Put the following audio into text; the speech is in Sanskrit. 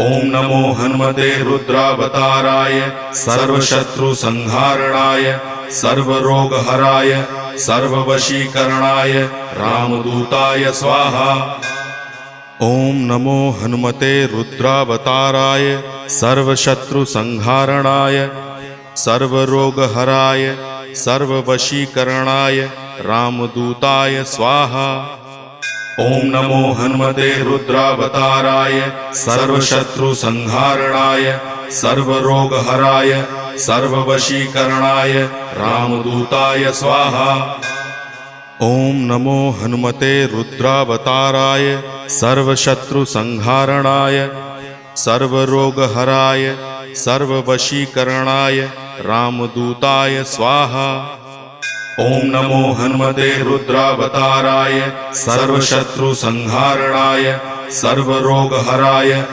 ओम नमो हनुमते रुद्रावताराय सर्वशत्रुसंहारणाय सर्वरोगहराय सर्ववशीकरणाय रामदूताय स्वाहा। ओम नमो हनुमते रुद्रावताराय सर्वशत्रुसंहारणाय सर्वरोगहराय सर्ववशीकरणाय रामदूताय स्वाहा। ओम नमो हनुमते रुद्रावताराय सर्वशत्रुसंहारणाय सर्वरोगहराय सर्ववशीकरणाय रामदूताय स्वाहा। ओम नमो हनुमते रुद्रावताराय सर्वशत्रुसंहारणाय सर्वरोगहराय सर्ववशीकरणाय रामदूताय स्वाहा। ओम नमो हनुमते रुद्रावताराय सर्वशत्रुसंहारणाय सर्वरोगहराय